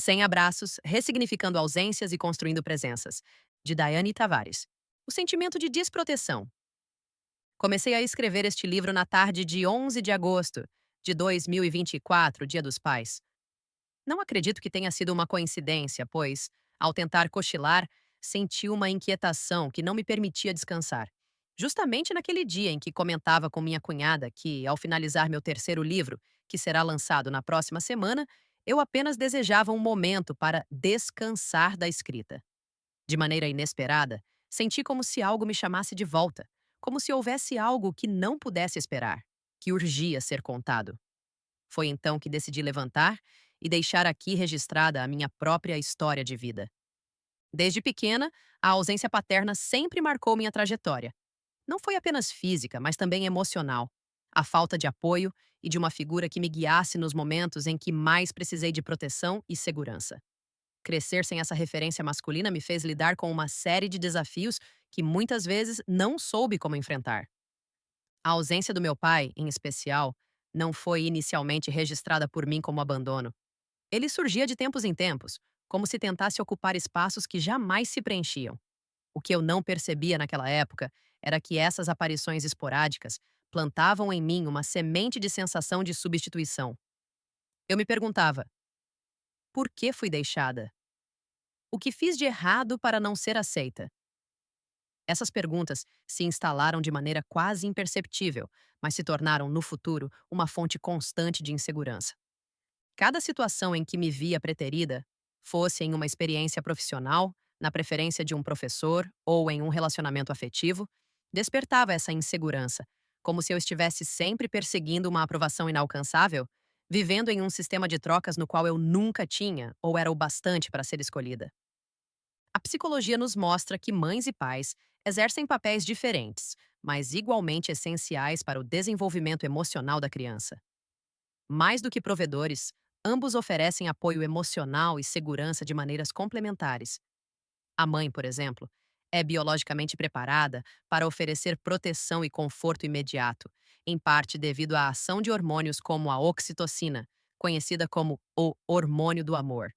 Sem abraços, ressignificando ausências e construindo presenças, de Daiane Tavares. O sentimento de desproteção. Comecei a escrever este livro na tarde de 11 de agosto de 2024, Dia dos Pais. Não acredito que tenha sido uma coincidência, pois, ao tentar cochilar, senti uma inquietação que não me permitia descansar. Justamente naquele dia em que comentava com minha cunhada que, ao finalizar meu terceiro livro, que será lançado na próxima semana, eu apenas desejava um momento para descansar da escrita. De maneira inesperada, senti como se algo me chamasse de volta, como se houvesse algo que não pudesse esperar, que urgia ser contado. Foi então que decidi levantar e deixar aqui registrada a minha própria história de vida. Desde pequena, a ausência paterna sempre marcou minha trajetória. Não foi apenas física, mas também emocional. A falta de apoio e de uma figura que me guiasse nos momentos em que mais precisei de proteção e segurança. Crescer sem essa referência masculina me fez lidar com uma série de desafios que muitas vezes não soube como enfrentar. A ausência do meu pai, em especial, não foi inicialmente registrada por mim como abandono. Ele surgia de tempos em tempos, como se tentasse ocupar espaços que jamais se preenchiam. O que eu não percebia naquela época era que essas aparições esporádicas plantavam em mim uma semente de sensação de substituição. Eu me perguntava: por que fui deixada? O que fiz de errado para não ser aceita? Essas perguntas se instalaram de maneira quase imperceptível, mas se tornaram, no futuro, uma fonte constante de insegurança. Cada situação em que me via preterida, fosse em uma experiência profissional, na preferência de um professor ou em um relacionamento afetivo, despertava essa insegurança, como se eu estivesse sempre perseguindo uma aprovação inalcançável, vivendo em um sistema de trocas no qual eu nunca tinha ou era o bastante para ser escolhida. A psicologia nos mostra que mães e pais exercem papéis diferentes, mas igualmente essenciais para o desenvolvimento emocional da criança. Mais do que provedores, ambos oferecem apoio emocional e segurança de maneiras complementares. A mãe, por exemplo, é biologicamente preparada para oferecer proteção e conforto imediato, em parte devido à ação de hormônios como a oxitocina, conhecida como o hormônio do amor.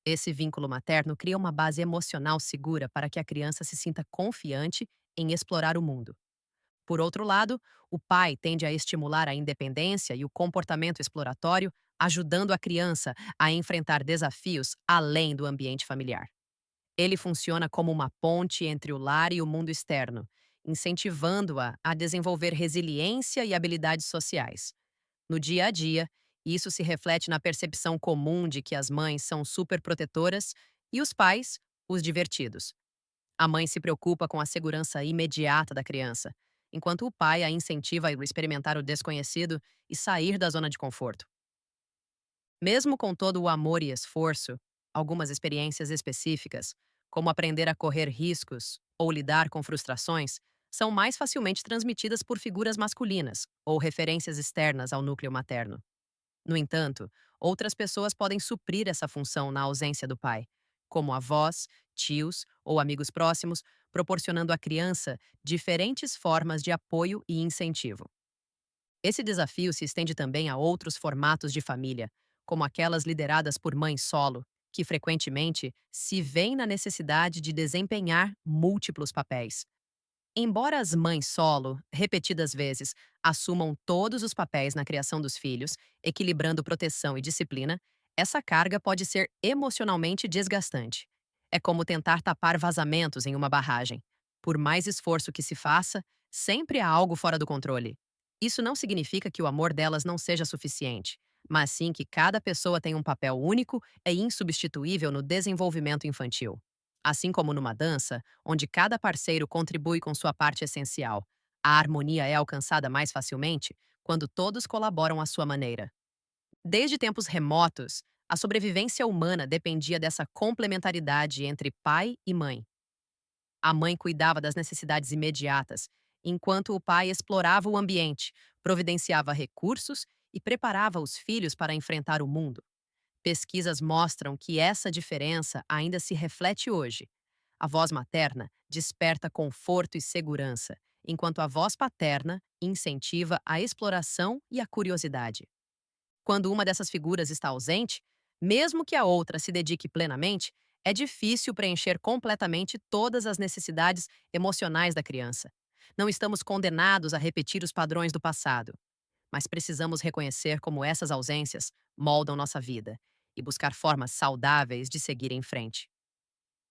Esse vínculo materno cria uma base emocional segura para que a criança se sinta confiante em explorar o mundo. Por outro lado, o pai tende a estimular a independência e o comportamento exploratório, ajudando a criança a enfrentar desafios além do ambiente familiar. Ele funciona como uma ponte entre o lar e o mundo externo, incentivando-a a desenvolver resiliência e habilidades sociais. No dia a dia, isso se reflete na percepção comum de que as mães são superprotetoras e os pais, os divertidos. A mãe se preocupa com a segurança imediata da criança, enquanto o pai a incentiva a experimentar o desconhecido e sair da zona de conforto. Mesmo com todo o amor e esforço, algumas experiências específicas, como aprender a correr riscos ou lidar com frustrações, são mais facilmente transmitidas por figuras masculinas ou referências externas ao núcleo materno. No entanto, outras pessoas podem suprir essa função na ausência do pai, como avós, tios ou amigos próximos, proporcionando à criança diferentes formas de apoio e incentivo. Esse desafio se estende também a outros formatos de família, como aquelas lideradas por mães solo, que frequentemente se veem na necessidade de desempenhar múltiplos papéis. Embora as mães solo, repetidas vezes, assumam todos os papéis na criação dos filhos, equilibrando proteção e disciplina, essa carga pode ser emocionalmente desgastante. É como tentar tapar vazamentos em uma barragem. Por mais esforço que se faça, sempre há algo fora do controle. Isso não significa que o amor delas não seja suficiente, mas sim que cada pessoa tem um papel único e insubstituível no desenvolvimento infantil. Assim como numa dança, onde cada parceiro contribui com sua parte essencial, a harmonia é alcançada mais facilmente quando todos colaboram à sua maneira. Desde tempos remotos, a sobrevivência humana dependia dessa complementaridade entre pai e mãe. A mãe cuidava das necessidades imediatas, enquanto o pai explorava o ambiente, providenciava recursos e preparava os filhos para enfrentar o mundo. Pesquisas mostram que essa diferença ainda se reflete hoje. A voz materna desperta conforto e segurança, enquanto a voz paterna incentiva a exploração e a curiosidade. Quando uma dessas figuras está ausente, Mesmo que a outra se dedique plenamente, é difícil preencher completamente todas as necessidades emocionais da criança. Não estamos condenados a repetir os padrões do passado, mas precisamos reconhecer como essas ausências moldam nossa vida e buscar formas saudáveis de seguir em frente.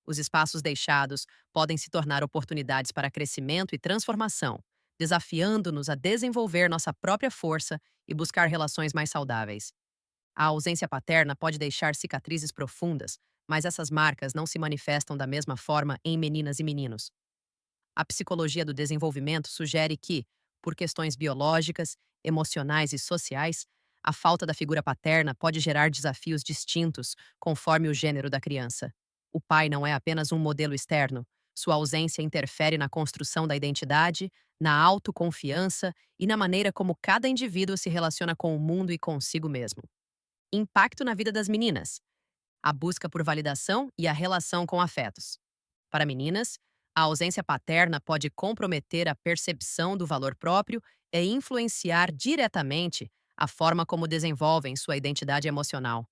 Os espaços deixados podem se tornar oportunidades para crescimento e transformação, desafiando-nos a desenvolver nossa própria força e buscar relações mais saudáveis. A ausência paterna pode deixar cicatrizes profundas, mas essas marcas não se manifestam da mesma forma em meninas e meninos. A psicologia do desenvolvimento sugere que, por questões biológicas, emocionais e sociais, a falta da figura paterna pode gerar desafios distintos conforme o gênero da criança. O pai não é apenas um modelo externo, sua ausência interfere na construção da identidade, na autoconfiança e na maneira como cada indivíduo se relaciona com o mundo e consigo mesmo. Impacto na vida das meninas: a busca por validação e a relação com afetos. Para meninas, a ausência paterna pode comprometer a percepção do valor próprio e influenciar diretamente a forma como desenvolvem sua identidade emocional.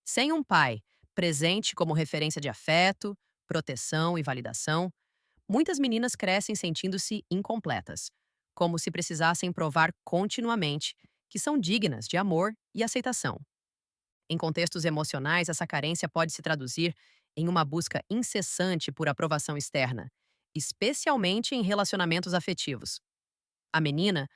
Sem um pai presente como referência de afeto, proteção e validação, muitas meninas crescem sentindo-se incompletas, como se precisassem provar continuamente que são dignas de amor e aceitação. Em contextos emocionais, essa carência pode se traduzir em uma busca incessante por aprovação externa, especialmente em relacionamentos afetivos. A menina,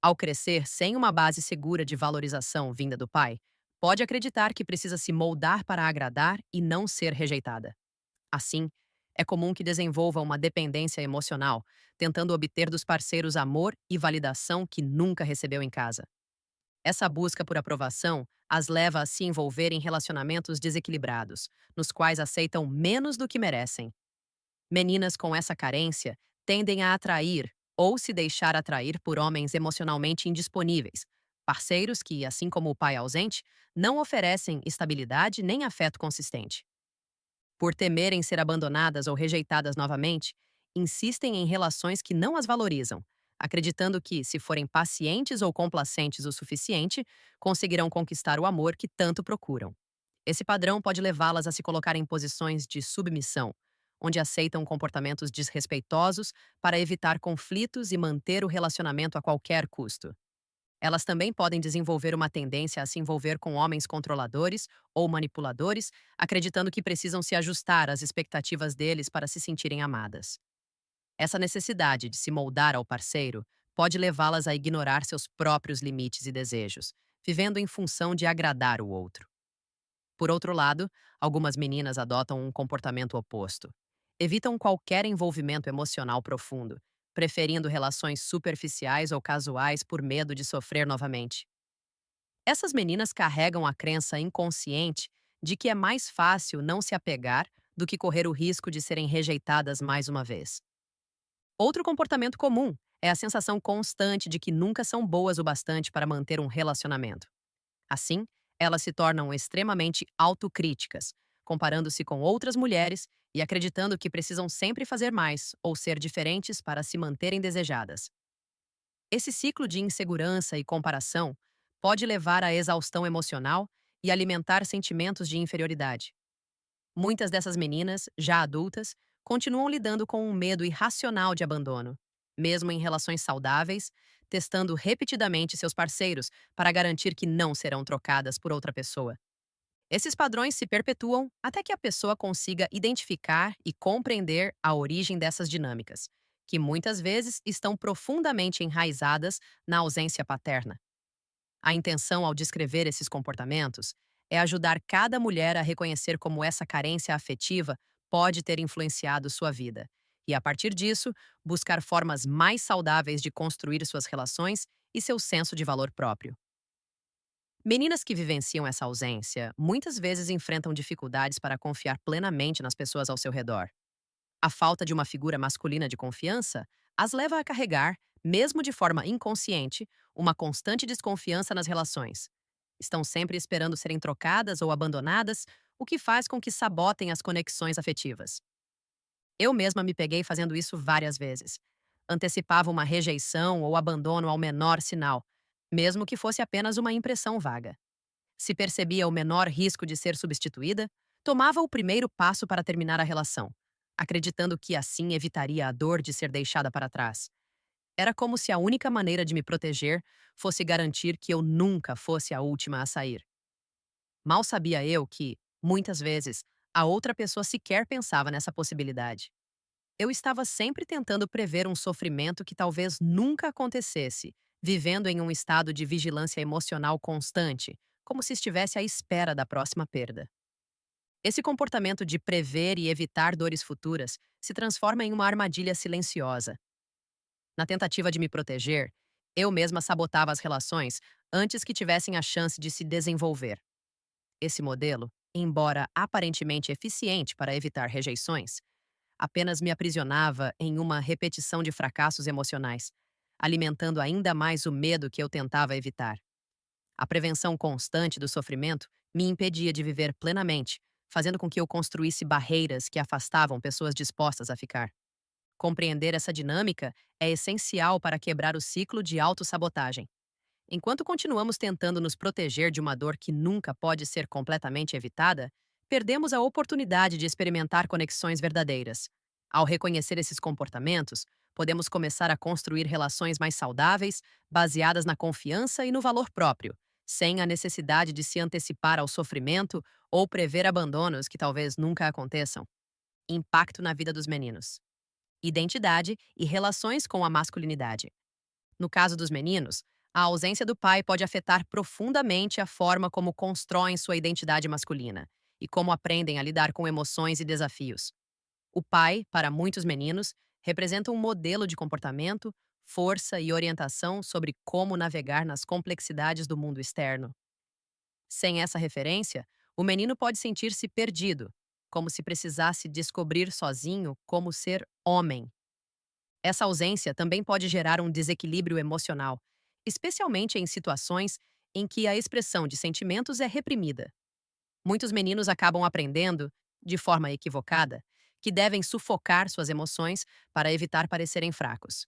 ao crescer sem uma base segura de valorização vinda do pai, pode acreditar que precisa se moldar para agradar e não ser rejeitada. Assim, é comum que desenvolva uma dependência emocional, tentando obter dos parceiros amor e validação que nunca recebeu em casa. Essa busca por aprovação as leva a se envolver em relacionamentos desequilibrados, nos quais aceitam menos do que merecem. Meninas com essa carência tendem a atrair ou se deixar atrair por homens emocionalmente indisponíveis, parceiros que, assim como o pai ausente, não oferecem estabilidade nem afeto consistente. Por temerem ser abandonadas ou rejeitadas novamente, insistem em relações que não as valorizam, acreditando que, se forem pacientes ou complacentes o suficiente, conseguirão conquistar o amor que tanto procuram. Esse padrão pode levá-las a se colocar em posições de submissão, onde aceitam comportamentos desrespeitosos para evitar conflitos e manter o relacionamento a qualquer custo. Elas também podem desenvolver uma tendência a se envolver com homens controladores ou manipuladores, acreditando que precisam se ajustar às expectativas deles para se sentirem amadas. Essa necessidade de se moldar ao parceiro pode levá-las a ignorar seus próprios limites e desejos, vivendo em função de agradar o outro. Por outro lado, algumas meninas adotam um comportamento oposto. Evitam qualquer envolvimento emocional profundo, preferindo relações superficiais ou casuais por medo de sofrer novamente. Essas meninas carregam a crença inconsciente de que é mais fácil não se apegar do que correr o risco de serem rejeitadas mais uma vez. Outro comportamento comum é a sensação constante de que nunca são boas o bastante para manter um relacionamento. Assim, elas se tornam extremamente autocríticas, comparando-se com outras mulheres e acreditando que precisam sempre fazer mais ou ser diferentes para se manterem desejadas. Esse ciclo de insegurança e comparação pode levar à exaustão emocional e alimentar sentimentos de inferioridade. Muitas dessas meninas, já adultas, continuam lidando com um medo irracional de abandono, mesmo em relações saudáveis, testando repetidamente seus parceiros para garantir que não serão trocadas por outra pessoa. Esses padrões se perpetuam até que a pessoa consiga identificar e compreender a origem dessas dinâmicas, que muitas vezes estão profundamente enraizadas na ausência paterna. A intenção ao descrever esses comportamentos é ajudar cada mulher a reconhecer como essa carência afetiva pode ter influenciado sua vida e, a partir disso, buscar formas mais saudáveis de construir suas relações e seu senso de valor próprio. Meninas que vivenciam essa ausência muitas vezes enfrentam dificuldades para confiar plenamente nas pessoas ao seu redor. A falta de uma figura masculina de confiança as leva a carregar, mesmo de forma inconsciente, uma constante desconfiança nas relações. Estão sempre esperando serem trocadas ou abandonadas, o que faz com que sabotem as conexões afetivas. Eu mesma me peguei fazendo isso várias vezes. Antecipava uma rejeição ou abandono ao menor sinal, mesmo que fosse apenas uma impressão vaga. Se percebia o menor risco de ser substituída, tomava o primeiro passo para terminar a relação, acreditando que assim evitaria a dor de ser deixada para trás. Era como se a única maneira de me proteger fosse garantir que eu nunca fosse a última a sair. Mal sabia eu que, muitas vezes, a outra pessoa sequer pensava nessa possibilidade. Eu estava sempre tentando prever um sofrimento que talvez nunca acontecesse, vivendo em um estado de vigilância emocional constante, como se estivesse à espera da próxima perda. Esse comportamento de prever e evitar dores futuras se transforma em uma armadilha silenciosa. Na tentativa de me proteger, eu mesma sabotava as relações antes que tivessem a chance de se desenvolver. Esse modelo, embora aparentemente eficiente para evitar rejeições, apenas me aprisionava em uma repetição de fracassos emocionais, alimentando ainda mais o medo que eu tentava evitar. A prevenção constante do sofrimento me impedia de viver plenamente, fazendo com que eu construísse barreiras que afastavam pessoas dispostas a ficar. Compreender essa dinâmica é essencial para quebrar o ciclo de autossabotagem. Enquanto continuamos tentando nos proteger de uma dor que nunca pode ser completamente evitada, perdemos a oportunidade de experimentar conexões verdadeiras. Ao reconhecer esses comportamentos, podemos começar a construir relações mais saudáveis, baseadas na confiança e no valor próprio, sem a necessidade de se antecipar ao sofrimento ou prever abandonos que talvez nunca aconteçam. Impacto na vida dos meninos: identidade e relações com a masculinidade. No caso dos meninos, a ausência do pai pode afetar profundamente a forma como constroem sua identidade masculina e como aprendem a lidar com emoções e desafios. O pai, para muitos meninos, representa um modelo de comportamento, força e orientação sobre como navegar nas complexidades do mundo externo. Sem essa referência, o menino pode sentir-se perdido, como se precisasse descobrir sozinho como ser homem. Essa ausência também pode gerar um desequilíbrio emocional, especialmente em situações em que a expressão de sentimentos é reprimida. Muitos meninos acabam aprendendo, de forma equivocada, que devem sufocar suas emoções para evitar parecerem fracos.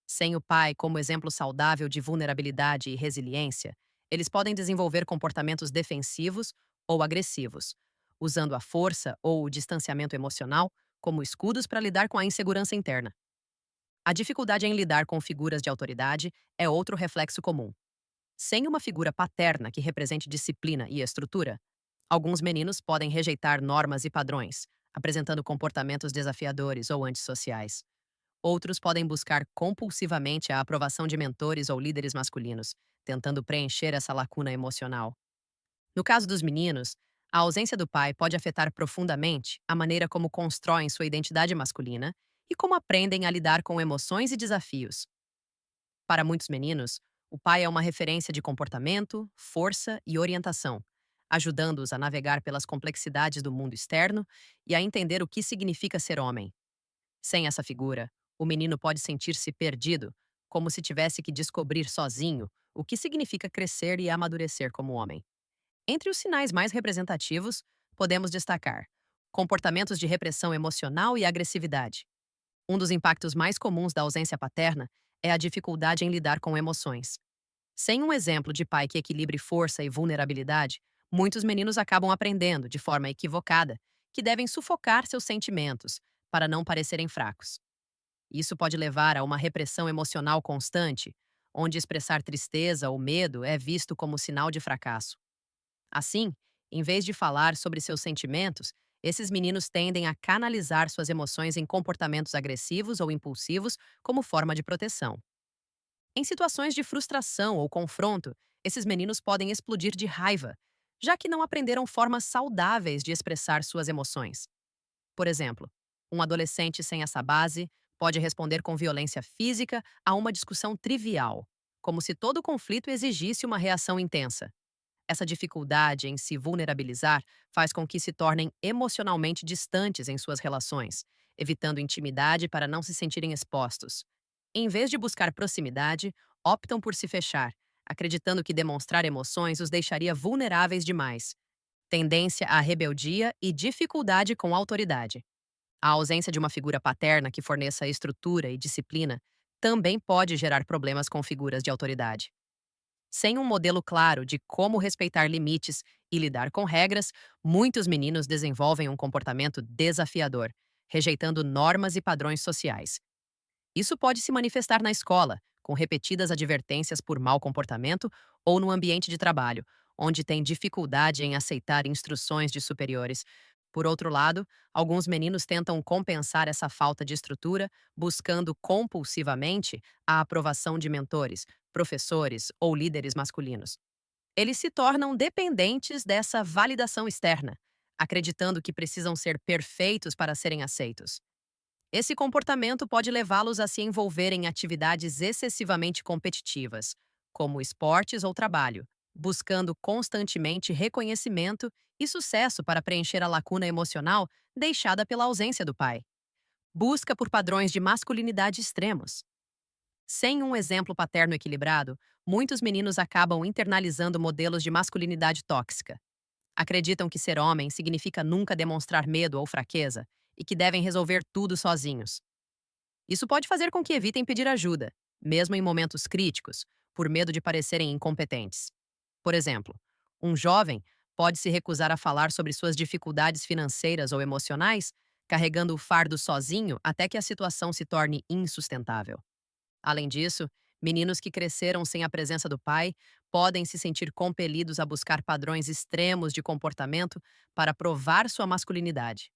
Sem o pai como exemplo saudável de vulnerabilidade e resiliência, eles podem desenvolver comportamentos defensivos ou agressivos, usando a força ou o distanciamento emocional como escudos para lidar com a insegurança interna. A dificuldade em lidar com figuras de autoridade é outro reflexo comum. Sem uma figura paterna que represente disciplina e estrutura, alguns meninos podem rejeitar normas e padrões, apresentando comportamentos desafiadores ou antissociais. Outros podem buscar compulsivamente a aprovação de mentores ou líderes masculinos, tentando preencher essa lacuna emocional. No caso dos meninos, a ausência do pai pode afetar profundamente a maneira como constroem sua identidade masculina e como aprendem a lidar com emoções e desafios. Para muitos meninos, o pai é uma referência de comportamento, força e orientação, ajudando-os a navegar pelas complexidades do mundo externo e a entender o que significa ser homem. Sem essa figura, o menino pode sentir-se perdido, como se tivesse que descobrir sozinho o que significa crescer e amadurecer como homem. Entre os sinais mais representativos, podemos destacar comportamentos de repressão emocional e agressividade. Um dos impactos mais comuns da ausência paterna é a dificuldade em lidar com emoções. Sem um exemplo de pai que equilibre força e vulnerabilidade, muitos meninos acabam aprendendo, de forma equivocada, que devem sufocar seus sentimentos para não parecerem fracos. Isso pode levar a uma repressão emocional constante, onde expressar tristeza ou medo é visto como sinal de fracasso. Assim, em vez de falar sobre seus sentimentos, esses meninos tendem a canalizar suas emoções em comportamentos agressivos ou impulsivos como forma de proteção. Em situações de frustração ou confronto, esses meninos podem explodir de raiva, já que não aprenderam formas saudáveis de expressar suas emoções. Por exemplo, um adolescente sem essa base pode responder com violência física a uma discussão trivial, como se todo conflito exigisse uma reação intensa. Essa dificuldade em se vulnerabilizar faz com que se tornem emocionalmente distantes em suas relações, evitando intimidade para não se sentirem expostos. Em vez de buscar proximidade, optam por se fechar, acreditando que demonstrar emoções os deixaria vulneráveis demais. Tendência à rebeldia e dificuldade com a autoridade. A ausência de uma figura paterna que forneça estrutura e disciplina também pode gerar problemas com figuras de autoridade. Sem um modelo claro de como respeitar limites e lidar com regras, muitos meninos desenvolvem um comportamento desafiador, rejeitando normas e padrões sociais. Isso pode se manifestar na escola, com repetidas advertências por mau comportamento, ou no ambiente de trabalho, onde tem dificuldade em aceitar instruções de superiores. Por outro lado, alguns meninos tentam compensar essa falta de estrutura, buscando compulsivamente a aprovação de mentores, professores ou líderes masculinos. Eles se tornam dependentes dessa validação externa, acreditando que precisam ser perfeitos para serem aceitos. Esse comportamento pode levá-los a se envolverem em atividades excessivamente competitivas, como esportes ou trabalho, buscando constantemente reconhecimento e sucesso para preencher a lacuna emocional deixada pela ausência do pai. Busca por padrões de masculinidade extremos. Sem um exemplo paterno equilibrado, muitos meninos acabam internalizando modelos de masculinidade tóxica. Acreditam que ser homem significa nunca demonstrar medo ou fraqueza e que devem resolver tudo sozinhos. Isso pode fazer com que evitem pedir ajuda, mesmo em momentos críticos, por medo de parecerem incompetentes. Por exemplo, um jovem pode se recusar a falar sobre suas dificuldades financeiras ou emocionais, carregando o fardo sozinho até que a situação se torne insustentável. Além disso, meninos que cresceram sem a presença do pai podem se sentir compelidos a buscar padrões extremos de comportamento para provar sua masculinidade.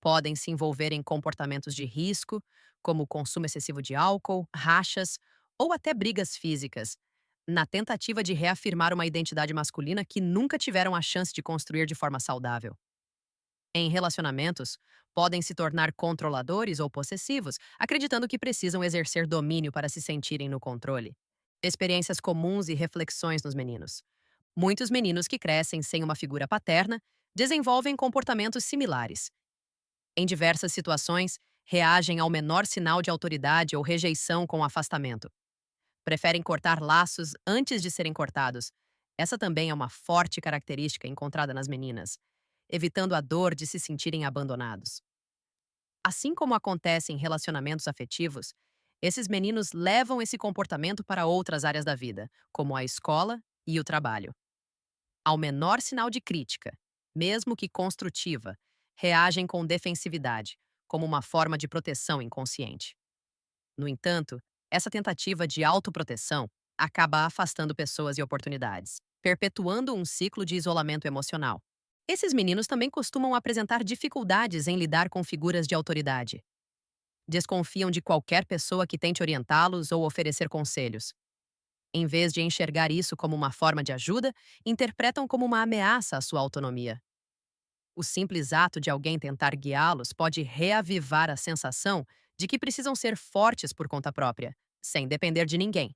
Podem se envolver em comportamentos de risco, como o consumo excessivo de álcool, rachas ou até brigas físicas, na tentativa de reafirmar uma identidade masculina que nunca tiveram a chance de construir de forma saudável. Em relacionamentos, podem se tornar controladores ou possessivos, acreditando que precisam exercer domínio para se sentirem no controle. Experiências comuns e reflexões nos meninos. Muitos meninos que crescem sem uma figura paterna desenvolvem comportamentos similares. Em diversas situações, reagem ao menor sinal de autoridade ou rejeição com afastamento. Preferem cortar laços antes de serem cortados. Essa também é uma forte característica encontrada nas meninas, evitando a dor de se sentirem abandonados. Assim como acontece em relacionamentos afetivos, esses meninos levam esse comportamento para outras áreas da vida, como a escola e o trabalho. Ao menor sinal de crítica, mesmo que construtiva, reagem com defensividade, como uma forma de proteção inconsciente. No entanto, essa tentativa de autoproteção acaba afastando pessoas e oportunidades, perpetuando um ciclo de isolamento emocional. Esses meninos também costumam apresentar dificuldades em lidar com figuras de autoridade. Desconfiam de qualquer pessoa que tente orientá-los ou oferecer conselhos. Em vez de enxergar isso como uma forma de ajuda, interpretam como uma ameaça à sua autonomia. O simples ato de alguém tentar guiá-los pode reavivar a sensação de que precisam ser fortes por conta própria, sem depender de ninguém.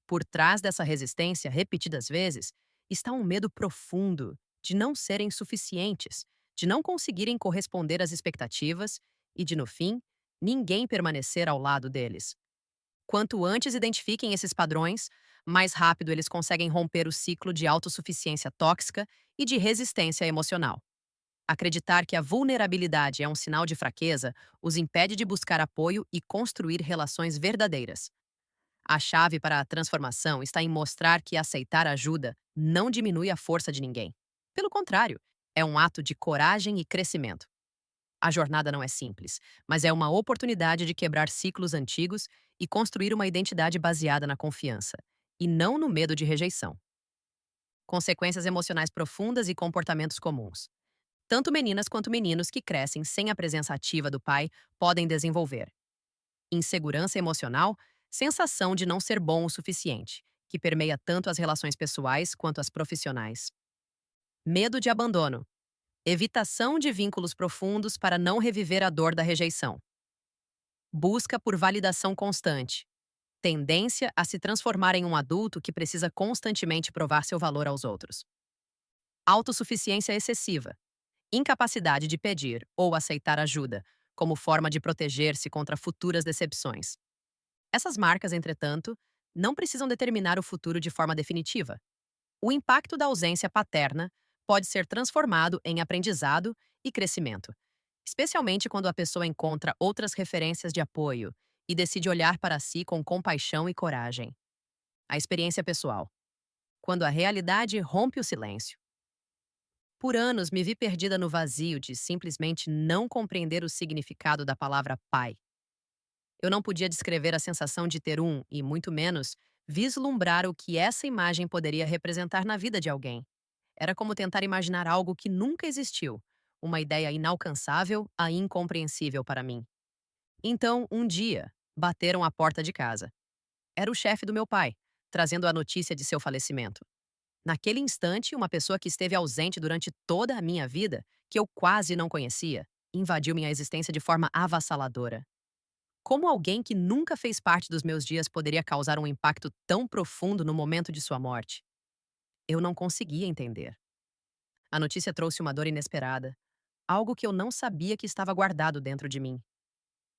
Por trás dessa resistência, repetidas vezes, está um medo profundo de não serem suficientes, de não conseguirem corresponder às expectativas e de, no fim, ninguém permanecer ao lado deles. Quanto antes identifiquem esses padrões, mais rápido eles conseguem romper o ciclo de autossuficiência tóxica e de resistência emocional. Acreditar que a vulnerabilidade é um sinal de fraqueza os impede de buscar apoio e construir relações verdadeiras. A chave para a transformação está em mostrar que aceitar ajuda não diminui a força de ninguém. Pelo contrário, é um ato de coragem e crescimento. A jornada não é simples, mas é uma oportunidade de quebrar ciclos antigos e construir uma identidade baseada na confiança, e não no medo de rejeição. Consequências emocionais profundas e comportamentos comuns. Tanto meninas quanto meninos que crescem sem a presença ativa do pai podem desenvolver insegurança emocional, sensação de não ser bom o suficiente, que permeia tanto as relações pessoais quanto as profissionais. Medo de abandono, evitação de vínculos profundos para não reviver a dor da rejeição. Busca por validação constante, tendência a se transformar em um adulto que precisa constantemente provar seu valor aos outros. Autossuficiência excessiva, incapacidade de pedir ou aceitar ajuda, como forma de proteger-se contra futuras decepções. Essas marcas, entretanto, não precisam determinar o futuro de forma definitiva. O impacto da ausência paterna pode ser transformado em aprendizado e crescimento, especialmente quando a pessoa encontra outras referências de apoio e decide olhar para si com compaixão e coragem. A experiência pessoal. quando a realidade rompe o silêncio. Por anos me vi perdida no vazio de simplesmente não compreender o significado da palavra pai. Eu não podia descrever a sensação de ter um, e muito menos, vislumbrar o que essa imagem poderia representar na vida de alguém. Era como tentar imaginar algo que nunca existiu, uma ideia inalcançável a incompreensível para mim. Então, um dia, bateram à porta de casa. Era o chefe do meu pai, trazendo a notícia de seu falecimento. Naquele instante, uma pessoa que esteve ausente durante toda a minha vida, que eu quase não conhecia, invadiu minha existência de forma avassaladora. Como alguém que nunca fez parte dos meus dias poderia causar um impacto tão profundo no momento de sua morte? Eu não conseguia entender. A notícia trouxe uma dor inesperada, algo que eu não sabia que estava guardado dentro de mim.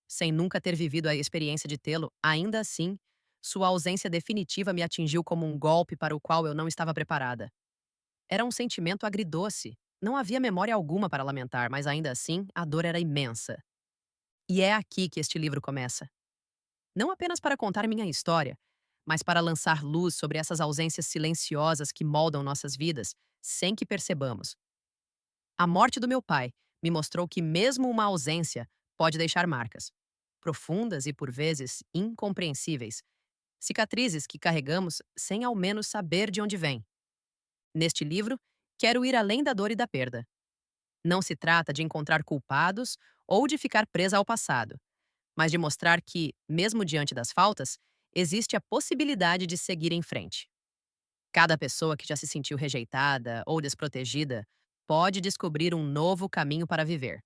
Sem nunca ter vivido a experiência de tê-lo, ainda assim, sua ausência definitiva me atingiu como um golpe para o qual eu não estava preparada. Era um sentimento agridoce. Não havia memória alguma para lamentar, mas ainda assim, a dor era imensa. E é aqui que este livro começa. Não apenas para contar minha história, mas para lançar luz sobre essas ausências silenciosas que moldam nossas vidas, sem que percebamos. A morte do meu pai me mostrou que mesmo uma ausência pode deixar marcas, profundas e por vezes incompreensíveis, cicatrizes que carregamos sem ao menos saber de onde vêm. Neste livro, quero ir além da dor e da perda. Não se trata de encontrar culpados ou de ficar presa ao passado, mas de mostrar que, mesmo diante das faltas, existe a possibilidade de seguir em frente. Cada pessoa que já se sentiu rejeitada ou desprotegida pode descobrir um novo caminho para viver.